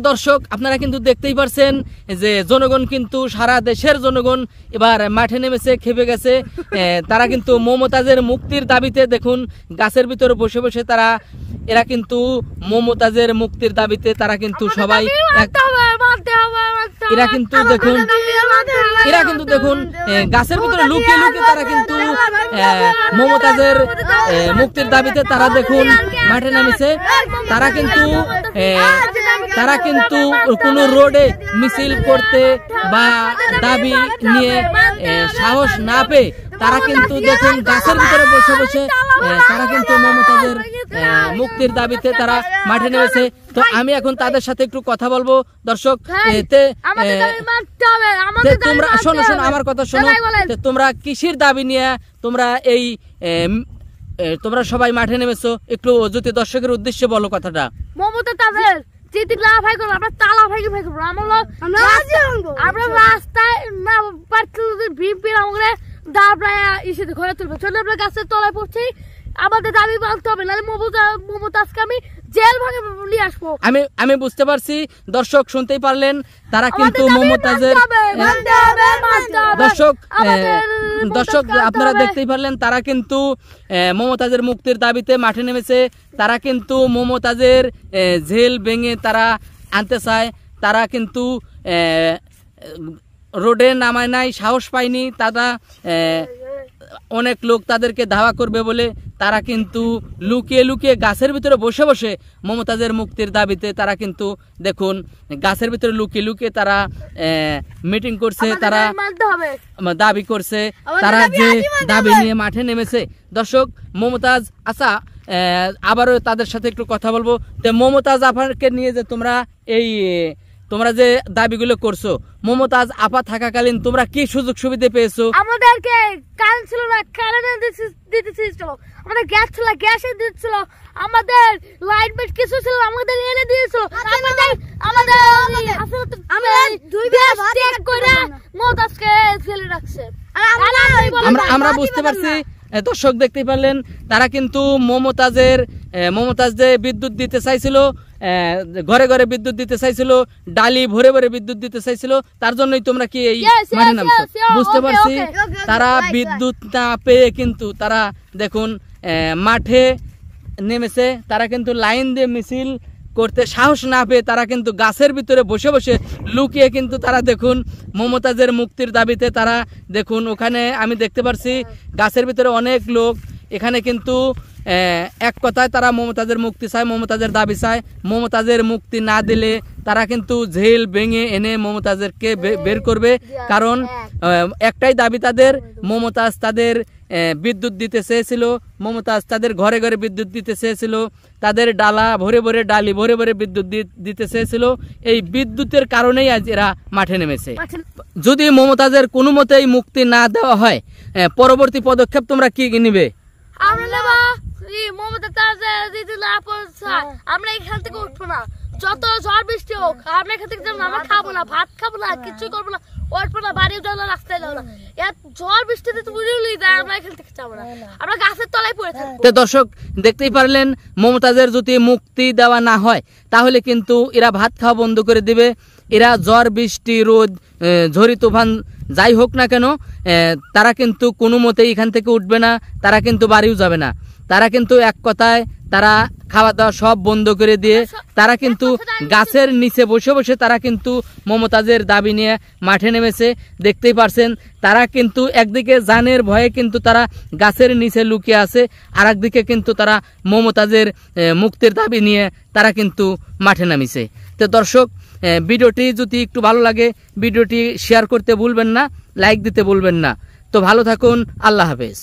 দর্শক আপনারা কিন্তু দেখতেই পারছেন যে জনগণ কিন্তু সারা দেশের জনগণ এবার মাঠে নেমেছে, খেপে গেছে। তারা কিন্তু মমতাজের মুক্তির দাবিতে দেখুন গাছের ভিতরে বসে বসে এরা কিন্তু মমতাজের মুক্তির দাবিতে তারা কিন্তু সবাই এরা কিন্তু দেখুন গাছের ভিতরে লুকিয়ে লুকিয়ে তারা কিন্তু মমতাজের মুক্তির দাবিতে তারা দেখুন মাঠে নামেছে। তারা কিন্তু কোনো রোডে মিছিল করতে বা দাবি নিয়ে সাহস না পেয়ে তারা কিন্তু দেখুন গাছের ভিতরে বসে বসে তারা কিন্তু মমতাজের মুক্তির দাবিতে তারা মাঠে নেমেছে। তো আমি এখন তাদের সাথে একটু কথা বলবো। দর্শক তোমরা শোনো আমার কথা শোনো, তোমরা কিসের দাবি নিয়ে তোমরা সবাই মাঠে নেমেছো, একটু যদি দর্শকের উদ্দেশ্যে বলো কথাটা। মমতা তাদের আমরা তালা ভাই করবো, আমরা রাস্তায় না আমাদের ঘরে তুলবে চলে আমরা গাছের তলায় পড়ছি। আমাদের দাবি মানতে হবে, নাহলে মমতাজকে আমি জেল ভাগে নিয়ে আসবো। আমি বুঝতে পারছি। দর্শক শুনতেই পারলেন, তারা কিন্তু মমতাজের দর্শক আপনারা দেখতেই পারলেন, তারা কিন্তু মমতাজের মুক্তির দাবিতে মাঠে নেমেছে। তারা কিন্তু মমতাজের জেল ভেঙে তারা আনতে চায়। তারা কিন্তু রোডে নামায় নাই, সাহস পায়নি। তারা অনেক লোক তাদেরকে ধাওয়া করবে বলে তারা কিন্তু লুকিয়ে লুকিয়ে গাছের ভিতরে বসে বসে মমতাজের মুক্তির দাবিতে তারা কিন্তু দেখুন গাছের ভিতরে লুকিয়ে লুকিয়ে তারা মিটিং করছে, তারা দাবি করছে, তারা যে দাবি নিয়ে মাঠে নেমেছে। দর্শক মমতাজ আচ্ছা আবারও তাদের সাথে একটু কথা বলবো। তো মমতাজ আপাকে নিয়ে যে তোমরা যে দাবিগুলো করছো, মমতাজ আপা থাকাকালীন তোমরা কি সুযোগ সুবিধা পেয়েছো? আমাদেরকে কারেন্ট ছিল না, কারেন্ট দিতেছিল। আমাদের গ্যাস ছিল, গ্যাসে দিচ্ছিল। আমাদের লাইট বেট কিছু ছিল, আমাদের এনে দিয়েছিল। আমরা বুঝতে পারছি। দর্শক দেখতেই পারলেন, তারা কিন্তু মমতাজ যে বিদ্যুৎ দিতে চাইছিল, ঘরে ঘরে বিদ্যুৎ দিতে চাইছিল, ডালি ভরে ভরে বিদ্যুৎ দিতে চাইছিল, তার জন্যই তোমরা কি এই মাঠে নামছো। বুঝতে পারছি। তারা বিদ্যুৎ না পেয়ে কিন্তু তারা দেখুন মাঠে নেমেছে। তারা কিন্তু লাইন দিয়ে মিছিল করতে সাহস না পেয়ে তারা কিন্তু গাছের ভিতরে বসে বসে লুকিয়ে কিন্তু তারা দেখুন মমতাজের মুক্তির দাবিতে তারা দেখুন ওখানে আমি দেখতে পারছি গাছের ভিতরে অনেক লোক। এখানে কিন্তু এক কথায় তারা মমতাজের মুক্তি চায়, মমতাজের দাবি চায়। মমতাজের মুক্তি না দিলে তারা কিন্তু জেল ভেঙে এনে মমতাজকে বের করবে। কারণ একটাই দাবি তাদের, মমতাজ তাদের বিদ্যুৎ দিতে চেয়েছিল, মমতাজ তাদের ঘরে ঘরে বিদ্যুৎ দিতে চেয়েছিল, তাদের ডালি ভরে ভরে বিদ্যুৎ দিতে চেয়েছিল। এই বিদ্যুতের কারণেই আজ এরা মাঠে নেমেছে। যদি মমতাজের কোনো মতেই মুক্তি না দেওয়া হয়, পরবর্তী পদক্ষেপ তোমরা কি নিবে? আমরা এখান থেকে উঠবো না, যত ঝড় বৃষ্টি হোক আমরা এখান থেকে আমরা খাবো না, ভাত খাবো না, কিছু করবো না, উঠবো না, বাড়িও যাবো না, রাস্তায় যাবো না। ঝড় বৃষ্টিতে আমরা এখান থেকে যাবো না, আমরা গাছের তলায় পড়ে থাকবো। দর্শক দেখতেই পারলেন, মমতাজের যদি মুক্তি দেওয়া না হয় তাহলে কিন্তু এরা ভাত খাওয়া বন্ধ করে দিবে। এরা ঝড় বৃষ্টি রোদ ঝড়ি তুফান যাই হোক না কেন তারা কিন্তু কোনো মতেই এখান থেকে উঠবে না, তারা কিন্তু বাড়িও যাবে না। তারা কিন্তু এক কথায় তারা খাওয়া দাওয়া সব বন্ধ করে দিয়ে তারা কিন্তু গাছের নিচে বসে বসে তারা কিন্তু মমতাজের দাবি নিয়ে মাঠে নেমেছে। দেখতেই পারছেন, তারা কিন্তু একদিকে জানের ভয়ে কিন্তু তারা গাছের নিচে লুকিয়ে আছে, আর একদিকে কিন্তু তারা মমতাজের মুক্তির দাবি নিয়ে তারা কিন্তু মাঠে নামিছে। তো দর্শক ভিডিওটি যদি একটু ভালো লাগে ভিডিওটি শেয়ার করতে ভুলবেন না, লাইক দিতে ভুলবেন না। তো ভালো থাকুন, আল্লাহ হাফেজ।